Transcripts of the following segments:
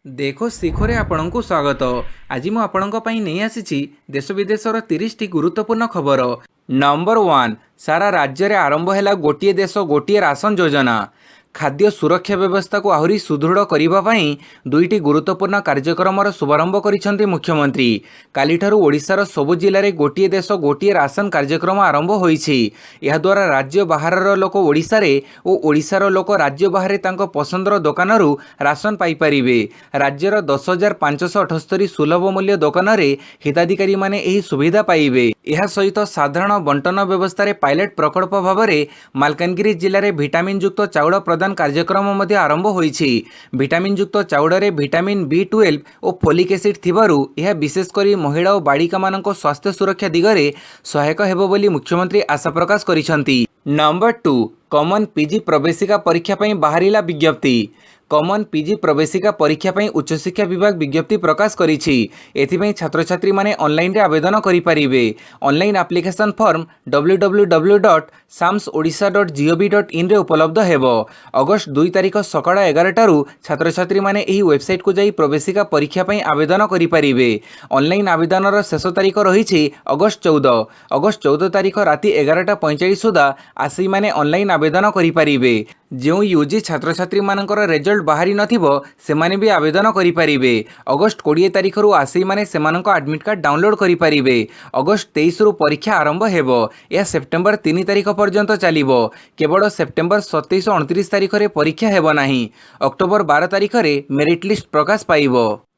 देखो शिखरे आपणଙ୍କୁ ସ୍ୱାଗତ। ଆଜି ମୁଁ ଆପଣଙ୍କ ପାଇଁ ନେଇ ଆସିଛି ଦେଶ ବିଦେଶର 30ଟି ଗୁରୁତ୍ୱପୂର୍ଣ୍ଣ ଖବର। ନମ୍ବର 1, ସାରା ରାଜ୍ୟରେ ଆରମ୍ଭ ହେଲା ଗୋଟିଏ ଦେଶ ଗୋଟିଏ ରାସନ ଯୋଜନା। ଖାଦ୍ୟ ସୁରକ୍ଷା ବ୍ୟବସ୍ଥାକୁ ଆହୁରି ସୁଦୃଢ଼ କରିବା ପାଇଁ ଦୁଇଟି ଗୁରୁତ୍ୱପୂର୍ଣ୍ଣ କାର୍ଯ୍ୟକ୍ରମର ଶୁଭାରମ୍ଭ କରିଛନ୍ତି ମୁଖ୍ୟମନ୍ତ୍ରୀ। କାଲିଠାରୁ ଓଡ଼ିଶାର ସବୁ ଜିଲ୍ଲାରେ ଗୋଟିଏ ଦେଶ ଗୋଟିଏ ରାସନ କାର୍ଯ୍ୟକ୍ରମ ଆରମ୍ଭ ହୋଇଛି। ଏହାଦ୍ୱାରା ରାଜ୍ୟ ବାହାରର ଲୋକ ଓଡ଼ିଶାରେ ଓ ଓଡ଼ିଶାର ଲୋକ ରାଜ୍ୟ ବାହାରେ ତାଙ୍କ ପସନ୍ଦର ଦୋକାନରୁ ରାସନ ପାଇପାରିବେ। ରାଜ୍ୟର 10,578 ସୁଲଭ ମୂଲ୍ୟ ଦୋକାନରେ ହିତାଧିକାରୀମାନେ ଏହି ସୁବିଧା ପାଇବେ। ଏହା ସହିତ ସାଧାରଣ ବଣ୍ଟନ ବ୍ୟବସ୍ଥାରେ ପାଇଲଟ ପ୍ରକଳ୍ପ ଭାବରେ ମାଲକାନଗିରି ଜିଲ୍ଲାରେ ଭିଟାମିନ୍ ଯୁକ୍ତ ଚାଉଳ ପ୍ରଦାନ କାର୍ଯ୍ୟକ୍ରମ ମଧ୍ୟ ଆରମ୍ଭ ହୋଇଛି। ଭିଟାମିନ୍ ଯୁକ୍ତ ଚାଉଳରେ ଭିଟାମିନ୍ B12 ଓ ଫୋଲିକ୍ ଏସିଡ୍ ଥିବାରୁ ଏହା ବିଶେଷ କରି ମହିଳା ଓ ବାଳିକାମାନଙ୍କ ସ୍ୱାସ୍ଥ୍ୟ ସୁରକ୍ଷା ଦିଗରେ ସହାୟକ ହେବ ବୋଲି ମୁଖ୍ୟମନ୍ତ୍ରୀ ଆଶା ପ୍ରକାଶ କରିଛନ୍ତି। ନମ୍ବର 2, କମନ ପିଜି ପ୍ରବେଶିକା ପରୀକ୍ଷା ପାଇଁ ବାହାରିଲା ବିଜ୍ଞପ୍ତି। କମନ ପିଜି ପ୍ରବେଶିକା ପରୀକ୍ଷା ପାଇଁ ଉଚ୍ଚଶିକ୍ଷା ବିଭାଗ ବିଜ୍ଞପ୍ତି ପ୍ରକାଶ କରିଛି। ଏଥିପାଇଁ ଛାତ୍ରଛାତ୍ରୀମାନେ ଅନଲାଇନରେ ଆବେଦନ କରିପାରିବେ। ଅନଲାଇନ୍ ଆପ୍ଲିକେସନ୍ ଫର୍ମ www.samsodisha.gov.in ରେ ଉପଲବ୍ଧ ହେବ। ଅଗଷ୍ଟ 2 ତାରିଖ ସକାଳ 11ଟାରୁ ଛାତ୍ରଛାତ୍ରୀମାନେ ଏହି ୱେବସାଇଟକୁ ଯାଇ ପ୍ରବେଶିକା ପରୀକ୍ଷା ପାଇଁ ଆବେଦନ କରିପାରିବେ। ଅନଲାଇନ୍ ଆବେଦନର ଶେଷ ତାରିଖ ରହିଛି ଅଗଷ୍ଟ 14। ଅଗଷ୍ଟ 14 ତାରିଖ ରାତି 11:45 ସୁଦ୍ଧା ଆସୀମାନେ ଅନଲାଇନ୍ ଆବେଦନ କରିପାରିବେ। ଯେଉଁ ୟୁଜି ଛାତ୍ରଛାତ୍ରୀମାନଙ୍କର ରେଜଲ୍ଟ ବାହାରି ନଥିବ ସେମାନେ ବି ଆବେଦନ କରିପାରିବେ। ଅଗଷ୍ଟ 20 ତାରିଖରୁ ଆସୀମାନେ ସେମାନଙ୍କ ଆଡମିଟ୍ କାର୍ଡ଼ ଡାଉନଲୋଡ୍ କରିପାରିବେ। ଅଗଷ୍ଟ 23ରୁ ପରୀକ୍ଷା ଆରମ୍ଭ ହେବ। ଏହା ସେପ୍ଟେମ୍ବର 3 ତାରିଖ ପର୍ଯ୍ୟନ୍ତ ଚାଲିବ। କେବଳ ସେପ୍ଟେମ୍ବର 27 ଓ 29 ତାରିଖରେ ପରୀକ୍ଷା ହେବ ନାହିଁ। ଅକ୍ଟୋବର 12 ତାରିଖରେ ମେରିଟ୍ ଲିଷ୍ଟ ପ୍ରକାଶ ପାଇବ।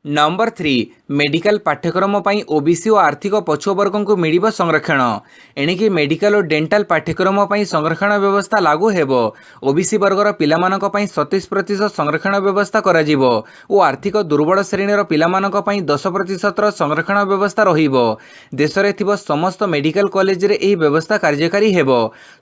ନମ୍ବର 3, ମେଡିକାଲ ପାଠ୍ୟକ୍ରମ ପାଇଁ ଓବିସି ଓ ଆର୍ଥିକ ପଛୁଆ ବର୍ଗଙ୍କୁ ମିଳିବ ସଂରକ୍ଷଣ। ଏଣିକି ମେଡିକାଲ ଓ ଡେଣ୍ଟାଲ ପାଠ୍ୟକ୍ରମ ପାଇଁ ସଂରକ୍ଷଣ ବ୍ୟବସ୍ଥା ଲାଗୁ ହେବ। ଓବିସି ବର୍ଗର ପିଲାମାନଙ୍କ ପାଇଁ 37% ସଂରକ୍ଷଣ ବ୍ୟବସ୍ଥା କରାଯିବ ଓ ଆର୍ଥିକ ଦୁର୍ବଳ ଶ୍ରେଣୀର ପିଲାମାନଙ୍କ ପାଇଁ 10%ର ସଂରକ୍ଷଣ ବ୍ୟବସ୍ଥା ରହିବ। ଦେଶରେ ଥିବା ସମସ୍ତ ମେଡିକାଲ କଲେଜରେ ଏହି ବ୍ୟବସ୍ଥା କାର୍ଯ୍ୟକାରୀ ହେବ।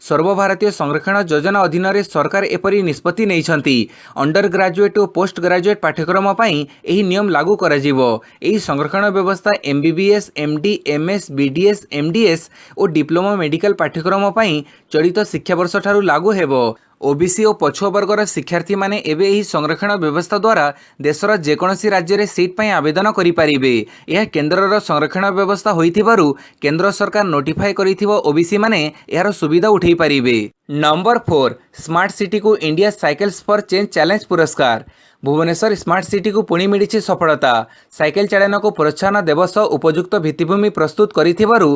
ସର୍ବଭାରତୀୟ ସଂରକ୍ଷଣ ଯୋଜନା ଅଧୀନରେ ସରକାର ଏପରି ନିଷ୍ପତ୍ତି ନେଇଛନ୍ତି। ଅଣ୍ଡର ଗ୍ରାଜୁଏଟ୍ ଓ ପୋଷ୍ଟ ଗ୍ରାଜୁଏଟ୍ ପାଠ୍ୟକ୍ରମ ପାଇଁ ଏହି ନିୟମ ଲାଗୁ କରାଯିବ। ଏହି ସଂରକ୍ଷଣ ବ୍ୟବସ୍ଥା MBBS, MD, MS, BDS, MDS ଓ ଡିପ୍ଲୋମା ମେଡିକାଲ ପାଠ୍ୟକ୍ରମ ପାଇଁ ଚଳିତ ଶିକ୍ଷାବର୍ଷ ଠାରୁ ଲାଗୁ ହେବ। ଓବିସି ଓ ପଛୁଆ ବର୍ଗର ଶିକ୍ଷାର୍ଥୀମାନେ ଏବେ ଏହି ସଂରକ୍ଷଣ ବ୍ୟବସ୍ଥା ଦ୍ୱାରା ଦେଶର ଯେକୌଣସି ରାଜ୍ୟରେ ସିଟ୍ ପାଇଁ ଆବେଦନ କରିପାରିବେ। ଏହା କେନ୍ଦ୍ରର ସଂରକ୍ଷଣ ବ୍ୟବସ୍ଥା ହୋଇଥିବାରୁ କେନ୍ଦ୍ର ସରକାର ନୋଟିଫାଏ କରିଥିବା ଓବିସିମାନେ ଏହାର ସୁବିଧା ଉଠାଇ ପାରିବେ। ନମ୍ବର 4, ସ୍ମାର୍ଟ ସିଟିକୁ India cycles for change challenge ପୁରସ୍କାର। ଭୁବନେଶ୍ୱର ସ୍ମାର୍ଟ ସିଟିକୁ ପୁଣି ମିଳିଛି ସଫଳତା। ସାଇକେଲ ଚାଳନାକୁ ପ୍ରୋତ୍ସାହନ ଦେବା ସହ ଉପଯୁକ୍ତ ଭିତ୍ତିଭୂମି ପ୍ରସ୍ତୁତ କରିଥିବାରୁ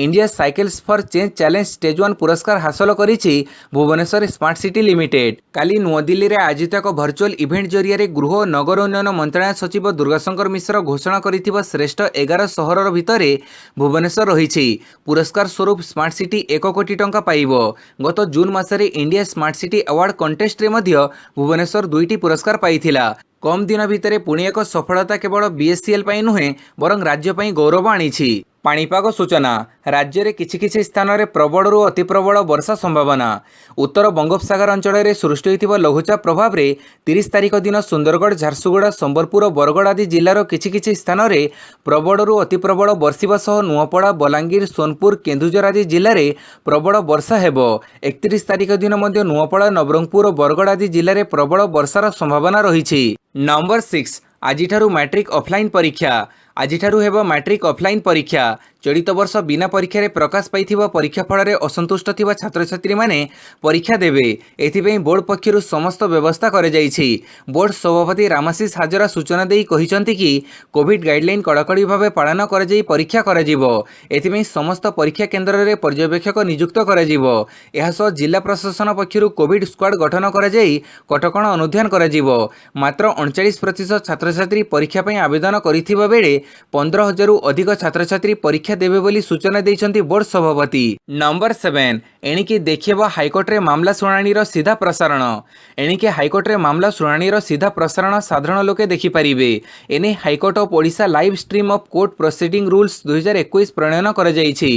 India cycles for change challenge stage 1 ପୁରସ୍କାର ହାସଲ କରିଛି ଭୁବନେଶ୍ୱର ସ୍ମାର୍ଟ ସିଟି ଲିମିଟେଡ୍। କାଲି ନୂଆଦିଲ୍ଲୀରେ ଆୟୋଜିତ ଏକ ଭର୍ଚୁଆଲ ଇଭେଣ୍ଟ ଜରିଆରେ ଗୃହ ଓ ନଗର ଉନ୍ନୟନ ମନ୍ତ୍ରଣାଳୟ ସଚିବ ଦୁର୍ଗାଶଙ୍କର ମିଶ୍ର ଘୋଷଣା କରିଥିବା ଶ୍ରେଷ୍ଠ 11 ସହରର ଭିତରେ ଭୁବନେଶ୍ୱର ରହିଛି। ପୁରସ୍କାର ସ୍ୱରୂପ ସ୍ମାର୍ଟ ସିଟି 1 କୋଟି ଟଙ୍କା ପାଇବ। ଗତ ଜୁନ୍ ମାସରେ ଇଣ୍ଡିଆ ସ୍ମାର୍ଟ ସିଟି ଆୱାର୍ଡ କଣ୍ଟେଷ୍ଟରେ ମଧ୍ୟ ଭୁବନେଶ୍ୱର 2ଟି ପୁରସ୍କାର ପାଇଥିଲା। କମ୍ ଦିନ ଭିତରେ ପୁଣି ଏକ ସଫଳତା କେବଳ BSCL ପାଇଁ ନୁହେଁ ବରଂ ରାଜ୍ୟ ପାଇଁ ଗୌରବ ଆଣିଛି। ପାଣିପାଗ ସୂଚନା। ରାଜ୍ୟରେ କିଛି କିଛି ସ୍ଥାନରେ ପ୍ରବଳରୁ ଅତି ପ୍ରବଳ ବର୍ଷା ସମ୍ଭାବନା। ଉତ୍ତର ବଙ୍ଗୋପସାଗର ଅଞ୍ଚଳରେ ସୃଷ୍ଟି ହୋଇଥିବା ଲଘୁଚାପ ପ୍ରଭାବରେ 30 ତାରିଖ ଦିନ ସୁନ୍ଦରଗଡ଼, ଝାରସୁଗୁଡ଼ା, ସମ୍ବଲପୁର ଓ ବରଗଡ଼ ଆଦି ଜିଲ୍ଲାର କିଛି କିଛି ସ୍ଥାନରେ ପ୍ରବଳରୁ ଅତି ପ୍ରବଳ ବର୍ଷିବା ସହ ନୂଆପଡ଼ା, ବଲାଙ୍ଗୀର, ସୋନପୁର, କେନ୍ଦୁଝର ଆଦି ଜିଲ୍ଲାରେ ପ୍ରବଳ ବର୍ଷା ହେବ। 31 ତାରିଖ ଦିନ ମଧ୍ୟ ନୂଆପଡ଼ା, ନବରଙ୍ଗପୁର ଓ ବରଗଡ଼ ଆଦି ଜିଲ୍ଲାରେ ପ୍ରବଳ ବର୍ଷାର ସମ୍ଭାବନା ରହିଛି। ନମ୍ବର 6, ଆଜିଠାରୁ ମ୍ୟାଟ୍ରିକ୍ ଅଫଲାଇନ୍ ପରୀକ୍ଷା। ଆଜିଠାରୁ ହେବ ମ୍ୟାଟ୍ରିକ୍ ଅଫଲାଇନ୍ ପରୀକ୍ଷା। ଚଳିତ ବର୍ଷ ବିନା ପରୀକ୍ଷାରେ ପ୍ରକାଶ ପାଇଥିବା ପରୀକ୍ଷା ଫଳରେ ଅସନ୍ତୁଷ୍ଟ ଥିବା ଛାତ୍ରଛାତ୍ରୀମାନେ ପରୀକ୍ଷା ଦେବେ। ଏଥିପାଇଁ ବୋର୍ଡ ପକ୍ଷରୁ ସମସ୍ତ ବ୍ୟବସ୍ଥା କରାଯାଇଛି। ବୋର୍ଡ ସଭାପତି ରାମାଶିଷ ହାଜରା ସୂଚନା ଦେଇ କହିଛନ୍ତି କି କୋଭିଡ୍ ଗାଇଡଲାଇନ୍ କଡ଼ାକଡ଼ି ଭାବେ ପାଳନ କରାଯାଇ ପରୀକ୍ଷା କରାଯିବ। ଏଥିପାଇଁ ସମସ୍ତ ପରୀକ୍ଷା କେନ୍ଦ୍ରରେ ପର୍ଯ୍ୟବେକ୍ଷକ ନିଯୁକ୍ତ କରାଯିବ। ଏହାସହ ଜିଲ୍ଲା ପ୍ରଶାସନ ପକ୍ଷରୁ କୋଭିଡ୍ ସ୍କ୍ୱାଡ୍ ଗଠନ କରାଯାଇ କଟକଣା ଅନୁଧ୍ୟାନ କରାଯିବ। ମାତ୍ର 39% ଛାତ୍ରଛାତ୍ରୀ ପରୀକ୍ଷା ପାଇଁ ଆବେଦନ କରିଥିବା ବେଳେ 15,000ରୁ ଅଧିକ ଛାତ୍ରଛାତ୍ରୀ ପରୀକ୍ଷା ଦେବେ ବୋଲି ସୂଚନା ଦେଇଛନ୍ତି ବୋର୍ଡ ସଭାପତି। ନମ୍ବର 7, ଏଣିକି ଦେଖିବ ହାଇକୋର୍ଟରେ ମାମଲା ଶୁଣାଣିର ସିଧା ପ୍ରସାରଣ। ଏଣିକି ହାଇକୋର୍ଟରେ ମାମଲା ଶୁଣାଣିର ସିଧା ପ୍ରସାରଣ ସାଧାରଣ ଲୋକେ ଦେଖିପାରିବେ। ଏନେଇ high court of Odisha live stream of court proceeding rules 2021 ପ୍ରଣୟନ କରାଯାଇଛି।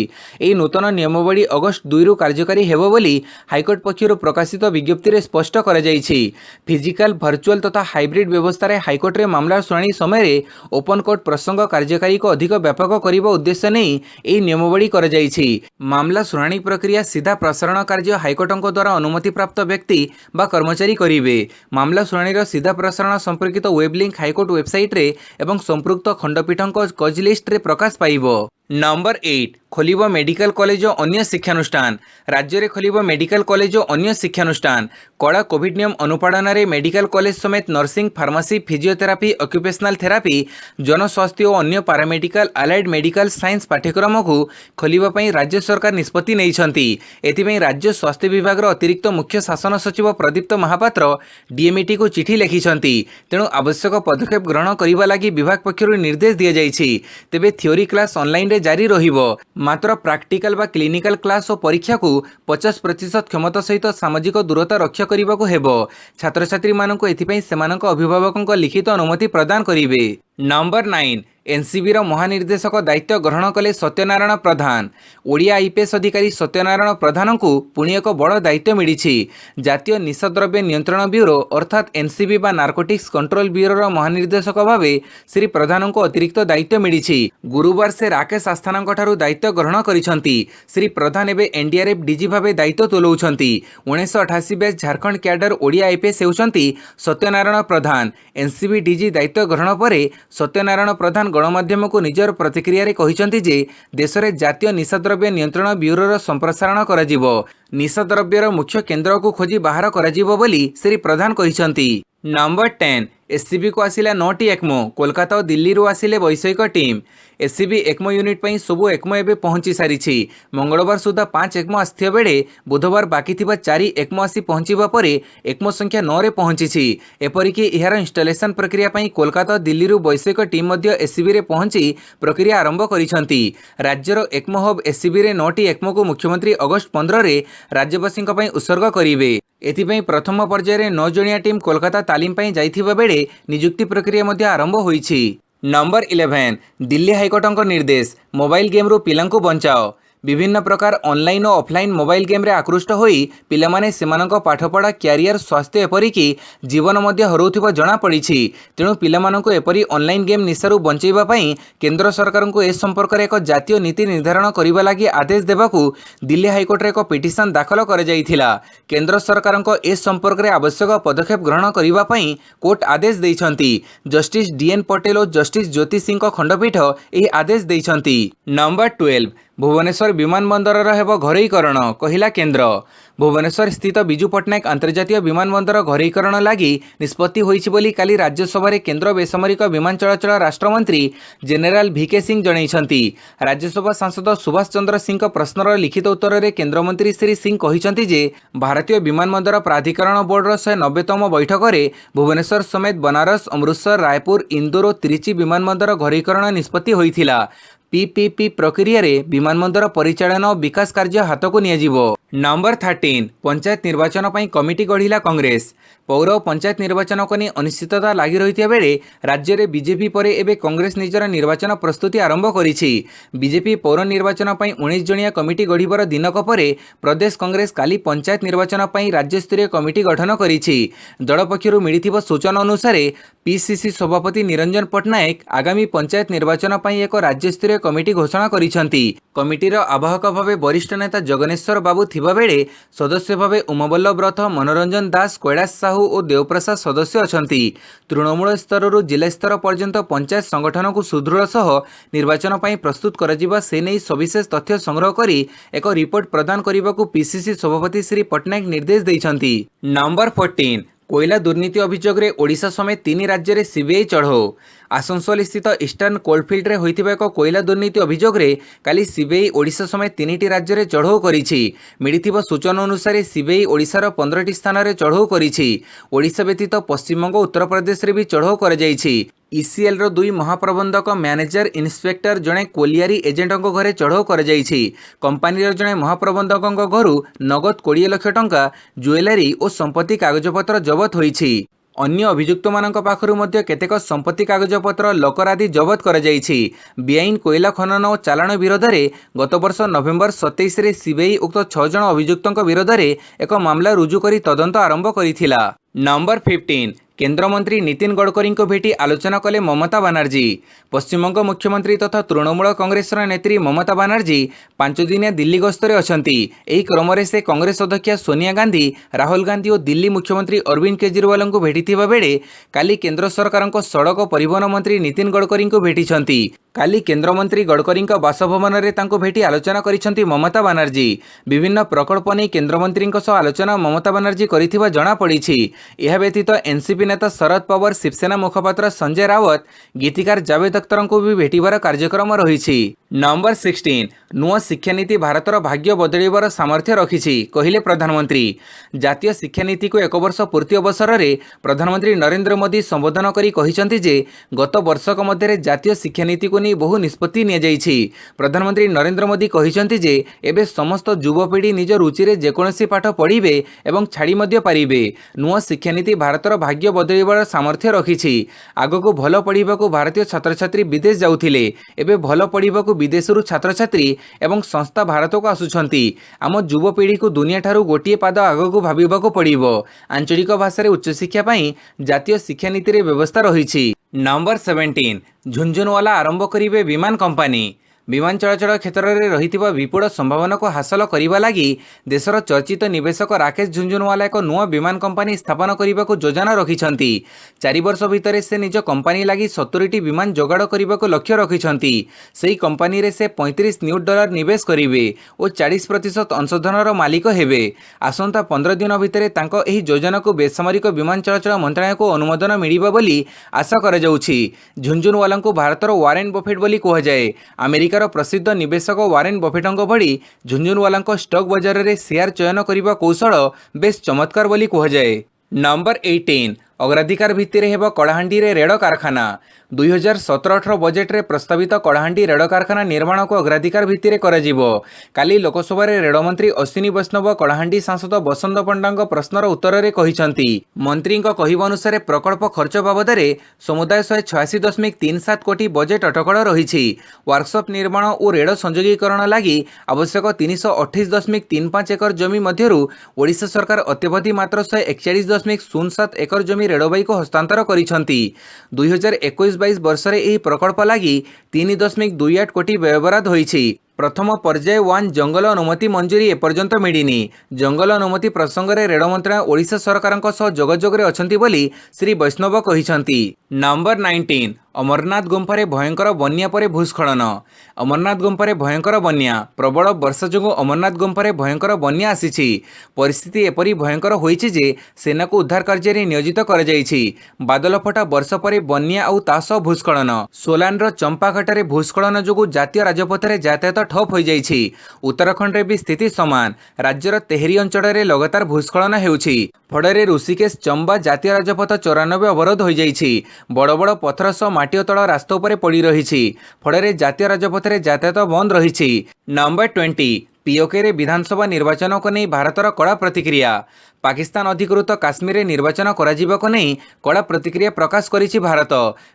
ଏହି ନୂତନ ନିୟମାବଳୀ ଅଗଷ୍ଟ 2ରୁ କାର୍ଯ୍ୟକାରୀ ହେବ ବୋଲି ହାଇକୋର୍ଟ ପକ୍ଷରୁ ପ୍ରକାଶିତ ବିଜ୍ଞପ୍ତିରେ ସ୍ପଷ୍ଟ କରାଯାଇଛି। ଫିଜିକାଲ, ଭର୍ଚୁଆଲ ତଥା ହାଇବ୍ରିଡ୍ ବ୍ୟବସ୍ଥାରେ ହାଇକୋର୍ଟରେ ମାମଲା ଶୁଣାଣି ସମୟରେ ଓପନ୍ କୋର୍ଟ ପ୍ରସଙ୍ଗ प्रसंग कार्यकारी को अधिक व्यापक करने उद्देश्य नहीं यह नियमावली कराଯାଇଛି। मामला शुणाणी प्रक्रिया सीधा प्रसारण कार्य हाइकोर्टों द्वारा अनुमति प्राप्त व्यक्ति बा कर्मचारी करेंगे। मामला शुणाणी सीधा प्रसारण संपर्कित वेब लिंक हाइकोर्ट वेबसाइट रे एवं संपृक्त खंडपीठों कज लिस्ट रे प्रकाश पाइबो। नंबर 8 खोलिबो मेडिकल कॉलेज और अन्य शिक्षानुष्ठान। राज्य में खोलिबो मेडिकल कॉलेज और अन्य शिक्षानुष्ठान। कड़ा कोविड नियम अनुपालन में मेडिकल कॉलेज समेत nursing, pharmacy, physiotherapy, occupational therapy, जनस्वास्थ्य और अन्य पारामेडिकल, अलाइड मेडिकल साइंस पाठ्यक्रम को खोलिबा पई राज्य सरकार निष्पत्ति नैछंती। एथिपई राज्य स्वास्थ्य विभाग अतिरिक्त मुख्य शासन सचिव प्रदीप्त महापात्र डीएमईटी को चिठी लिखिछंती। तेणु आवश्यक पदक्षेप ग्रहण करने लगी विभाग पक्षर निर्देश दि जाइछि। तेबे थ्योरी क्लास ऑनलाइन रे जारी रहिबो, मात्र प्रैक्टिकल बा क्लिनिकल क्लास और परीक्षा को 50% क्षमता सहित सामाजिक दूरता रक्षा करने को हेबो। छात्र छात्री मानक एथिपई सेमानक अभिभावकों लिखित अनुमति प्रदान करिवे। नंबर 9 एनसीबी महानिर्देशक दायित्व ग्रहण कले सत्यनारायण प्रधान। ओडिया आईपीएस अधिकारी सत्यनारायण प्रधान को पुणी एक बड़ दायित्व मिली। जातीय निशाद्रव्य नियंत्रण ब्यूरो अर्थात एनसीबी बा नार्कोटिक्स कंट्रोल ब्यूरो महानिर्देशक भाव श्री प्रधान को अतिरिक्त दायित्व मिली। गुरुवार से राकेश आस्थाना दायित्व ग्रहण करिसेंती। श्री प्रधान एवं एनडीआरएफ डीजी भाव दायित्व तुलाउछंती। 1988 batch Jharkhand cadre Odia IPS होउछंती सत्यनारायण प्रधान। एनसीबी डीजी दायित्व ग्रहण पर सत्यनारायण प्रधान गणमाध्यम को निजर प्रतिक्रिया रे कहिसेंती जे देश में जातीय निशाद्रव्य नियंत्रण ब्यूरोर संप्रसारण कराजिबो। निशाद्रव्यर मुख्य केन्द्र को खोजी बाहर कराजिबो बोली श्री प्रधान कहिसेंती। नंबर 10 एससीबी को आसिला 9टी एक्मो। कोलकाता और दिल्ली रू आसिले वैषयिक टीम। एससीबी एक्मो यूनिट पर सबू एक्मो एवं पहुंची सारी। मंगलवार सुधा 5 एक्मो आसथिबा बेले बुधवार बाकी थिबा 4 एक्मो आसी पहुंचीबा परे एक्मो संख्या 9 रे पहुंची। एपरिकी इहार इंस्टॉलेशन प्रक्रिया पई कोलकाता और दिल्ली रू वैषयिक टीम मध्य एससीबी रे पहुंची प्रक्रिया आरंभ करिसेंती। राज्यर एक्मो हब एससीबी रे 9टी एक्मो को मुख्यमंत्री अगस्त 15 रे राज्यवासी पई उत्सर्ग करिवे। एथिपई प्रथम पर्यायर 9 जणिया टीम कोलकाता तालीम पई जाइथिबा बेले नियुक्ति प्रक्रिया मध्य आरंभ होईछि। नंबर 11 दिल्ली हाइकोर्टों निर्देश मोबाइल गेम रु पिलांकु बंचाओ। विभिन्न प्रकार ऑनलाइन और ऑफलाइन मोबाइल गेम रे आकृष्ट होई पिलामाने सेमानक पाठपढ़ा, क्यारियर, स्वास्थ्य एपरिकी जीवन मध्य हरउथिबा जणा पड़िछि। तेणु पिलामानक एपरी ऑनलाइन गेम निशारू बंचैबा पई केंद्र सरकार को ए संपर्क रे एक जातीय नीति निर्धारण करिबा लागि आदेश देबाकू दिल्ली हाइकोर्ट रे एक पिटिशन दाखल कर जाइथिला। केंद्र सरकार को ए संपर्क रे आवश्यक पदक्षेप ग्रहण करिबा पई कोर्ट आदेश दैछंती। जस्टिस डीएन पटेल और जस्टिस ज्योति सिंह को खंडपीठ एही आदेश दैछंती। नंबर 12 भुवनेश्वर विमानबंदर हेब घरोईकरण कहिला केन्द्र। भुवनेश्वर स्थित बिजू पट्टनायक अंतर्जातीय विमानबंदर घरोईकरण लगी निष्पत्ति होईछि बोली काली राज्यसभा केन्द्र बेसामरिक विमान चलाचल राष्ट्रमंत्री जेनेराल भिके सिंह जनैछंती। राज्यसभा सांसद सुभाष चंद्र सिंह प्रश्नर लिखित उत्तर में केन्द्रमंत्री श्री सिंह कहिसेंती जे भारतीय विमानबंदर प्राधिकरण बोर्डर 190तम बैठक में भुवनेश्वर समेत बनारस, अमृतसर, रायपुर, इंदौर और त्रिची विमानबंदर घरोईकरण निष्पत्ति होइथिला। पीपीपी प्रक्रिया रे विमानबंदर परिचालन और विकास कार्य हाथ को नियाजिबो। नंबर 13 पंचायत निर्वाचन पई कमिटी गढ़िला कांग्रेस। पौर और पंचायत निर्वाचन को नहीं अनिश्चितता लगी रही बेले राज्य में बीजेपी पर एवं कांग्रेस निजर निर्वाचन प्रस्तुति आरंभ करिछि। बीजेपी पौर निर्वाचन पई 19 जणिया कमिटी गढ़िबार दिनक परे प्रदेश कांग्रेस काली पंचायत निर्वाचन पई राज्यस्तरीय कमिटी गठन करिछि। दल पक्षरु मिलिथिबा सूचना अनुसार पीसीसी सभापति निरंजन पट्टनायक आगामी पंचायत निर्वाचन पई एक राज्यस्तरीय कमिटी घोषणा करिसेंती। कमिटीर आवाहक भावे वरिष्ठ नेता जगनेश्वर बाबू थिबा बेले सदस्य भावे उमबल्लभ रथ, मनोरंजन दास, कैलाश साहू और देवप्रसाद सदस्य अछंती। तृणमूल स्तर जिला स्तर पर्यंत पंचायत संगठन को सुदृढ़ सह निर्वाचन पई प्रस्तुत करा से नहीं सविशेष तथ्य संग्रह करी एक रिपोर्ट प्रदान करने को पीसीसी सभापति श्री पट्टनायक निर्देश दैछंती। नंबर 14 कोयला दुर्नीति अभियोग रे ओडिशा समेत 3 राज्य रे सीबीआई चढ़ो। आसनसोल स्थित ईस्टर्न कोलफिल्ड रे होइथिबा एक कोयला दुर्नीति अभियोग रे काली सीबीआई ओडिशा समेत 3टी राज्य रे चढ़ो करिछि। मिलिथिबा सूचना अनुसार सीबीआई ओडिशार 15टी स्थान रे चढ़ो करिछि। ओडिशा व्यतीत पश्चिमबंग, उत्तर प्रदेश रे भी चढ़ो कर जाइछि। ईसीएल रो 2 महाप्रबंधक, मैनेजर, इन्स्पेक्टर, जड़े कोलियारी एजेंटों घरे चढ़ो कर जाइछि। कंपानीर जड़े महाप्रबंधकों घरू नगद 20 लाख टंका, ज्वेलरी और संपत्ति कागजपत्र जबत होइछि। अन्य अभियुक्त मानक पाखरु मध्य केतेक संपत्ति कागजपत्र, लकर आदि जबत कर जाइछि। बेआईन कोयला खनन और चालाण विरोध में गत वर्ष नवेम्बर 27 रे सीबीआई उक्त 6 जन अभियुक्तों विरोध में एक मामला रुजु करी तदंत आरंभ करिथिला। नंबर 15 केन्द्रमंत्री नितिन गडकरी को भेटी आलोचना कले ममता बानार्जी। पश्चिमबंग मुख्यमंत्री तथा तृणमूल कांग्रेस नेत्री ममता बानार्जी 5 दिनिया दिल्ली गस्तरे अछंती। एही क्रम से कांग्रेस अध्यक्ष सोनिया गांधी, राहुल गांधी और दिल्ली मुख्यमंत्री अरविंद केजरीवाल को भेटिथिबा बेले काली केंद्र सरकार सड़क परिवहन मंत्री नितिन गडकरी को भेटिछंती। काली केन्द्रमंत्री गडकरी बासभवन में भेटी आलोचना करिसेंती ममता बानार्जी। विभिन्न प्रकल्प नहीं केन्द्रमंत्री आलोचना ममता बानार्जी करिथिबा जणा पड़िछि। यह व्यतीत एनसीपी नेता शरद पवार, शिवसेना मुखपात्र संजय रावत, गीतिकार जावेद अख्तर को भी भेटिबार कार्यक्रम रहिछि। नंबर 16 नुआ शिक्षानीति भारतर भाग्य बदलिबार सामर्थ्य रखिछि कहिले प्रधानमंत्री। जातीय शिक्षानीति को 1 वर्ष पूर्ति अवसर में प्रधानमंत्री नरेंद्र मोदी संबोधन करी कहिसेंती जे गत वर्षक मध्य जातीय शिक्षानीति को नहीं बहु निष्पत्ति निया जाइछि। प्रधानमंत्री नरेंद्र मोदी कहिसेंती जे एबे समस्त युवपीढ़ी निज रुचि रे जेकोसी पाठ पढ़िबे एवं छाड़ी मध्य पारिबे। नुआ शिक्षानीति भारतर भाग्य बदलिबार सामर्थ्य रखिछि। आगको भल पढ़िबाकू भारतीय छात्र छात्री विदेश जाउथिले, एबे भल पढ़िबाकू विदेशरू छात्र छात्री एवं संस्था भारत को आसुछंती। आम युवपीढ़ी को दुनिया ठारू गोटिए पाद आगको भाबिबाकू पड़िबो। आंचलिक भाषा उच्च शिक्षा पाई जातीय शिक्षानीति रे व्यवस्था रहिछि। नंबर 17 झुंझुनवाला आरंभ करिवे विमान कंपनी। विमान चलाचल क्षेत्र में रही विपुल संभावना को हासिल करने लगी देशर चर्चित निवेशक राकेश झुंझुनवाला एक नुआ विमान कंपनी स्थापन करने को योजना रखिंट। 4 वर्ष भितर से निज कंपनी लगी 70टी विमान जोगाड़ करने को लक्ष्य रखिंट। से कंपनी रे से $35 न्यूज निवेश करेंगे और 40% अंशधनर मालिक हेबे। आसंता 15 दिन भितर एही योजना को बेसामरिक विमान चलाचल मंत्रालय को अनुमोदन मिलिबा बोली आशा करा जाउछि। झुंझुनवाला को भारतर वारेन बफेट बोली कहुए। अमेरिकार प्रसिद्ध निवेशक वारेन बफेटों भली झुंझुनवाला स्टॉक बजार में शेयर चयन करने कौशल बेस चमत्कार बोली कहुए। नंबर 18 अग्राधिकार भित्तिरे हेब कलाहांडी रे रेड़ कारखाना। 2017-18 बजेट रे प्रस्तावित कलाहांडी रेड़ कारखाना निर्माण को अग्राधिकार भित्तिरे कराजिबो। काली लोकसभा रे रेड़ मंत्री अश्विनी वैष्णव कलाहांडी सांसद बसंत पंडा प्रश्नर उत्तर रे कहिसंती। मंत्री कहवा अनुसार प्रकल्प खर्च बाबद समुदाय 186.37 कोटी बजेट अटकल रही। वर्कशॉप निर्माण और रेड़ संयोगीकरण लगी आवश्यक 328.35 एकर जमी मध्यरु ओडिशा सरकार अत्यवधि मात्र 141.07 एकर जमी रेड़बाई को हस्तांतर करिसंती। 2021-22 वर्ष रे एही प्रकल्प लगी 3.28 कोटी व्ययबराद होईछि। प्रथम पर्याय 1 जंगल अनुमति मंजूरी एपर्यंत मिलिनी। जंगल अनुमति प्रसंग में रेड़ मंत्रालय ओडिशा सरकार जोगाजोग रे अछंती बोली श्री वैष्णव कहिसंती। नंबर 19 अमरनाथ गुंफारे भयंकर बन्या परे भूस्खलन। अमरनाथ गुंफारे भयंकर बन्या। प्रबल वर्षा जो अमरनाथ गुंफारे भयंकर बन्या आसीछि। परिस्थिति एपरी भयंकर होईछि जे सेना को उद्धार कार्य रे नियोजित कर जाइछि। बादल फटा वर्ष परे बन्या आउ तास भूस्खलन। सोलान चंपाघाटे भूस्खलन जो जातीय राजपथ में यातायात ठप हो जाइछि। उत्तराखंड रे भी स्थिति समान। राज्यर तेहरी अंचल में लगातार भूस्खलन हेउछि। फड़े ऋषिकेश चंबा जातीय राजपथ 94 अवरोध हो जाइछि। बड़ बड़ पत्थर सह माटी तल रास्ता उपर पड़ी रही। फड़े जातीय राजपथ में यातायात बंद रही। नंबर 20 पीओके रे विधानसभा निर्वाचन को नहीं भारतर कड़ा प्रतिक्रिया। पाकिस्तान अधिकृत काश्मीर में निर्वाचन कराजिबा को नहीं कड़ा प्रतिक्रिया प्रकाश करिछि भारत।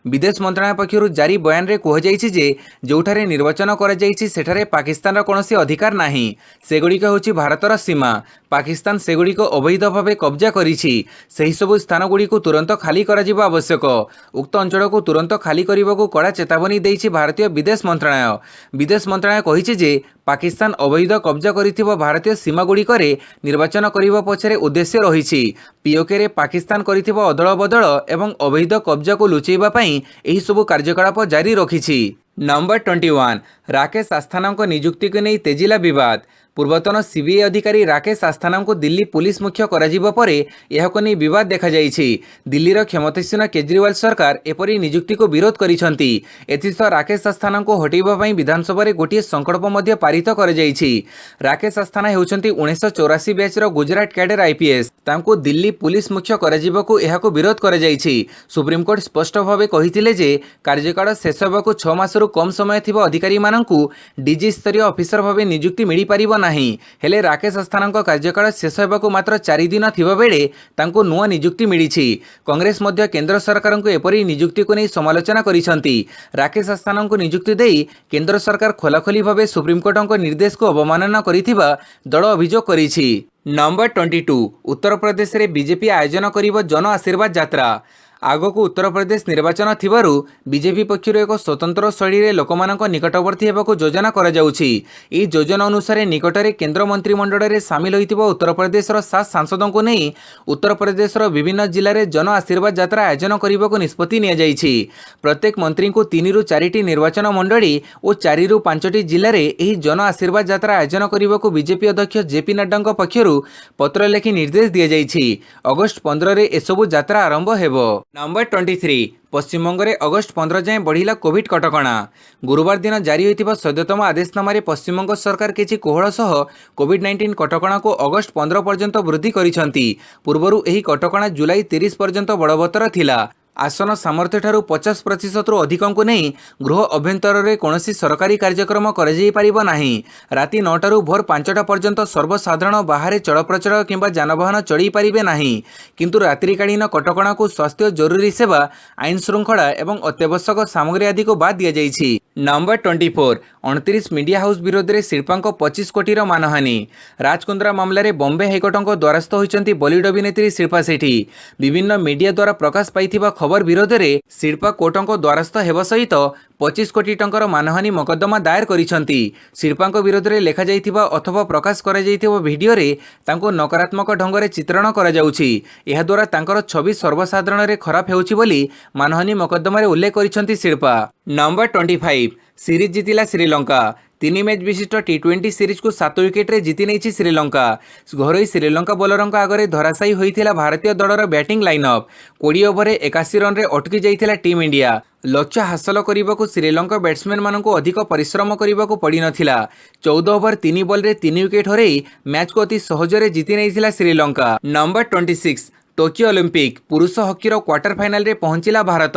विदेश मंत्रालय पक्षरु जारी बयान रे कहुଯାଇଛି जे जोठारे निर्वाचन कराଯାଇଛି सेठारे पाकिस्तान कौनसी अधिकार नाही। सेगुड़िक होछि भारतर सीमा। पाकिस्तान सेगुड़िक अवैध भाव कब्जा करिछि। सही सबु स्थान गुड़ी को तुरंत खाली कराजिबा आवश्यक। उक्त अंचल को तुरंत खाली करने को कड़ा चेतावनी देइछि भारतीय विदेश मंत्रालय। विदेश मंत्रालय कहिछि जे पाकिस्तान अवैध कब्जा करिथिबा भारतीय सीमा गुड़िक निर्वाचन करने पछरे उद्देश्य रही। पीओके रे पाकिस्तान करिथिबा अदल बदल एवं अवैध कब्जा को लुचेबा पई एही सबु कार्यकलाप जारी रखिछि। नंबर 21 राकेश आस्थाना को नियुक्ति को नहीं तेजिला विवाद। पूर्वतन सीबीआई अधिकारी राकेश आस्थाना को दिल्ली पुलिस मुख्य कराजिबा परे एहाको नहीं विवाद देखा जाइछि। दिल्लीर क्षमतासीन केजरीवाल सरकार एपरी नियुक्ति को विरोध करिसंती। एथिसह राकेश आस्थाना को हटाइबा पई विधानसभा रे गोटिए संकल्प मध्य पारित कर जाइछि। राकेश आस्थाना हेउचंती 1984 बैच रो गुजरात कैडर आईपीएस। तांको दिल्ली पुलिस मुख्य कराजिबा को एहाको विरोध कर जाइछि। सुप्रीमकोर्ट स्पष्ट भावे कहिथिले जे कार्यकाल शेष हेबाकू 6 मासरू कम समय थिबा अधिकारी माननकू डीजी स्तरीय ऑफिसर भावे नियुक्ति मिली परिबो नाही। हेले राकेश आस्थाना कार्यकाल शेष हेबाकू मात्र 4 दिन थिबा बेले तांको नुआ नियुक्ति मिलिछि। कांग्रेस मध्य केंद्र सरकार को एपरी नियुक्ति को नहीं समालोचना करिसंती। राकेश आस्थाना को नियुक्ति देई केंद्र सरकार खोलाखोली भावे सुप्रीमकोर्ट निर्देश को अवमानना करिथिबा दल अभियोग करिछि। नंबर 22 उत्तर प्रदेश रे बीजेपी आयोजन करिब जन आशीर्वाद यात्रा। आगक उत्तर प्रदेश निर्वाचन थिबारु बीजेपी पक्षर एक स्वतंत्र शैली रे लोकमानक निकटवर्ती हेबाकु योजना करा जाउछि। ई योजना अनुसार निकटरे केंद्र मंत्रिमंडल रे शामिल होइतिबा उत्तर प्रदेश रो 7 सांसदों को नहीं उत्तर प्रदेश रो विभिन्न जिले में जन आशीर्वाद यात्रा आयोजन करने निष्पत्ति निया जाइछि। प्रत्येक मंत्री को 3 ରୁ 4ଟି निर्वाचन मंडली और 4 ରୁ 5ଟି जिले में यह जन आशीर्वाद यात्रा आयोजन करने को बीजेपी अध्यक्ष जेपी नड्डा पक्षर पत्र लिखि निर्देश दिया जाइछि। अगस्त 15 रे एसबु यात्रा आरंभ हेबो। नंबर 23 पश्चिमबंग में अगस्त 15 जाए बढ़िला कोविड कटकणा। गुरुवार दिन जारी होइतिबा सद्यतम आदेशनामा पश्चिमबंग सरकार किछि कोहଳ सह कोविड-19 कटकणा को अगस्त 15 पर्यंत वृद्धि करिसंती। पूर्वरु एही कटकणा जुलाई 30 पर्यंत बलवत्तर थिला। आसन सामर्थ्य ठारू 50% रु अधिक को नहीं गृह अभ्यंतर में कौन सरकारी कार्यक्रम कर नाही। राति 9 टारू भोर 5टा पर्यंत सर्वसाधारण बाहर चलप्रचल किंबा जानवाहन चढ़ी पारे नाही। किंतु रात्रिकालीन कटकणा को स्वास्थ्य जरूरी सेवा आईन श्रृंखला एवं अत्यावश्यक सामग्री आदि को बाद दि जाइछि। नंबर 24 29 मीडिया हाउस विरोध में शिल्पांक 25 कोटीर मानहानि। राजकुंद्रा मामलें बॉम्बे हाइकोर्टों द्वारस्थ होइचंती बॉलीवुड अभिनेत्री शिल्पा शेट्टी। विभिन्न मीडिया द्वारा प्रकाश पाइथिबा खबर विरोध में शिल्पा कोर्टों द्वारस्थ हेबा सहित 25 कोटी टंकार मानहानि मकद्दमा दायर करिसंती। शिल्पांक विरोध में लेखा जाइथिबा अथवा प्रकाश करा जाइथिबा वीडियो रे तांको नकारात्मक ढंग से चित्रण करा जाउछि। एहा द्वारा तांकर छवि सर्वसाधारण रे खराब हेउछि बोली मानहानि मकद्दमा रे उल्लेख करिसंती शिल्पा। नंबर 25 सीरीज जीतिला श्रीलंका। 3 मैच विशिष्ट T20 सीरीज को 7 विकेट रे जीति नहीं श्रीलंका। घरोई श्रीलंका बोलरों आगे धराशायी होइथिला भारतीय दलर बैटिंग लाइनअप। 20 ओवर 81 रन रे अटकी जाइथिला टीम इंडिया। लक्ष्य हासिल करने को श्रीलंका बैट्समैन मानक अधिक परिश्रम करने को पड़ नाथिला। 14 ओवर 3 बॉल रे 3 विकेट हरई मैच को अति सहजरे जीति नहीं श्रीलंका। नंबर 26 टोकियो ओलंपिक पुरुष हॉकी क्वार्टर फाइनल रे पहुंचला भारत।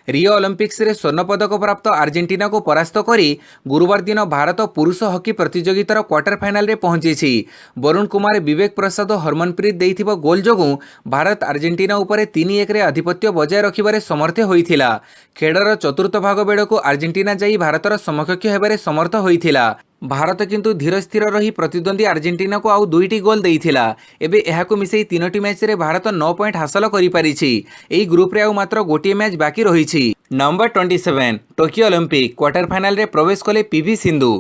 रियो ओलंपिक्स रे स्वर्ण पदक प्राप्त अर्जेंटीना को परास्त करी गुरुवार दिन भारत पुरुष हॉकी प्रतियोगितार क्वार्टर फाइनल रे पहुंची। वरुण कुमार विवेक प्रसाद हरमनप्रीत देइथिबा गोल जोगु भारत अर्जेंटीना उपर 3-1 रे आधिपत्य बजाय रखिबारे समर्थ होइथिला। खेळर चतुर्थ भाग बेड़को अर्जेंटीना जाई भारतर समकक्ष हेबारे समर्थ होइथिला। भारत किंतु धीर स्थिर रही प्रतिद्वंदी अर्जेंटीना को आउ 2टी गोल देइथिला। एबे एहाको मिसई 3टी मैच रे भारत 9 पॉइंट हासिल करि पारिछि। एई ग्रुप रे आउ मात्र गोटिए मैच बाकी रहिछि। Number 27 Tokyo Olympic quarter final रे प्रवेश कले पीवी सिंधु।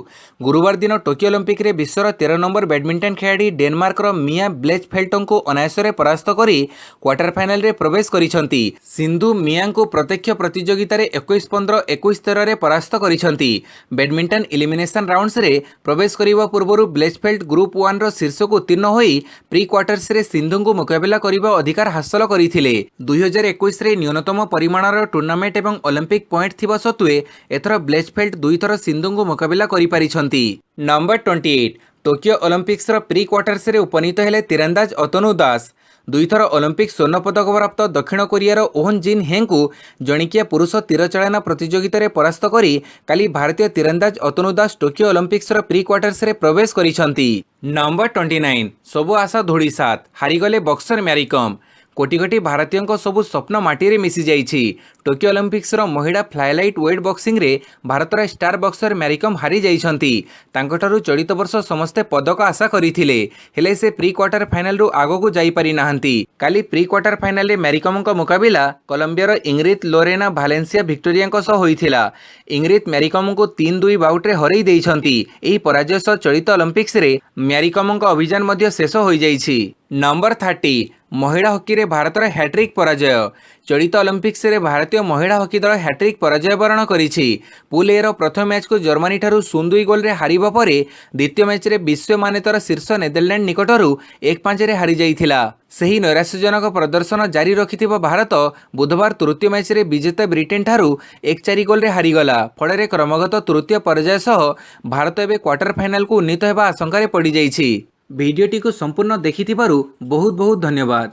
गुरुवार दिन टोकियो ओलंपिक रे विश्वर 13 नंबर बैडमिंटन खिलाड़ी डेनमार्क रो मिया ब्लेचफेल्टों को अनायास परास्त करी क्वार्टर फाइनल रे प्रवेश करिसंती। सिंधु मिया को प्रत्यक्ष प्रतियोगिता रे 21-15 21-13 रे परास्त करिसंती। बैडमिंटन एलिमिनेशन राउंड्स रे प्रवेश करने पूर्व ब्लेचफेल्ट ग्रुप 1 रो शीर्ष को उत्तीर्ण होई प्री क्वार्टर्स रे सिंधु को मुकाबला करने अधिकार हासिल करथिले। 2021 रे न्यूनतम परिमाणर टूर्नामेंट एवं ओलंपिक पॉइंट थिबा सत्वे एथर ब्लेचफेल्ट 2 थर सिंधु को मुकाबला करि पारिछंती। नंबर 28 टोकियो ओलंपिक्स रो प्री क्वार्टर्स रे उपनीत हेले तीरंदाज अतनु दास। 2 थर ओलंपिक स्वर्ण पदक प्राप्त दक्षिण कोरियार ओहन जिन हेंग को जणिकिया पुरुष तीरचालना प्रतियोगिता रे परास्त करी काली भारतीय तीरंदाज अतनु दास टोकियो ओलंपिक्स रो प्री क्वार्टर्स रे प्रवेश करिसंती। नंबर 29 सबु आशा धोड़ी साथ हारिगले बक्सर मैरीकॉम। कोटी कोटी भारतीयों सबु स्वप्न माटी रे मिसी जाइछि। टोकियो ओलंपिक्स रो महिला फ्लाइलाइट वेट बॉक्सिंग रे भारतर स्टार बॉक्सर मैरीकॉम हारी जाइछंती। तांकठारु चलित वर्ष समस्ते पदक आशा करिथिले हेले से प्री क्वार्टर फाइनल रु आगो को जाई पारि नाहंती। काली प्री क्वार्टर फाइनल रे मैरीकॉम को मुकाबला कोलंबिया रो इंग्रित लोरेना भालेंसिया विक्टोरिया को सह होइथिला। इंग्रित मैरीकॉम को 3-2 बाउट रे हरई देइछंती। एही पराजय सह चलित ओलंपिक्स रे मैरीकॉम को अभियान मध्य शेष होई जाइछि। नंबर 30 महिला हॉकी रे भारतर हैट्रिक पराजय। चलित ओलंपिक्स रे भारतीय महिला हॉकी दल हैट्रिक पराजय वरण करिछि। पूल ए रो प्रथम मैच को जर्मनी ठारू 0-2 गोल रे हारिबा परे द्वितीय मैच रे विश्व मान्यतार शीर्ष नेदरलैंड निकटरू 1-5 रे हारि जाइथिला। सही नैराश्यजनक प्रदर्शन जारी रखिथिबा भारत बुधवार तृतीय मैच रे विजेता ब्रिटेन ठारू 1-4 गोल रे हारिगला। फଳରେ क्रमगत तृतीय पराजय सह भारत एबे क्वार्टर फाइनल को उन्नीत हेबा आशंका रे पड़ी जाइछि। भिडियोटी को संपूर्ण देखिथिबारु बहुत बहुत धन्यवाद।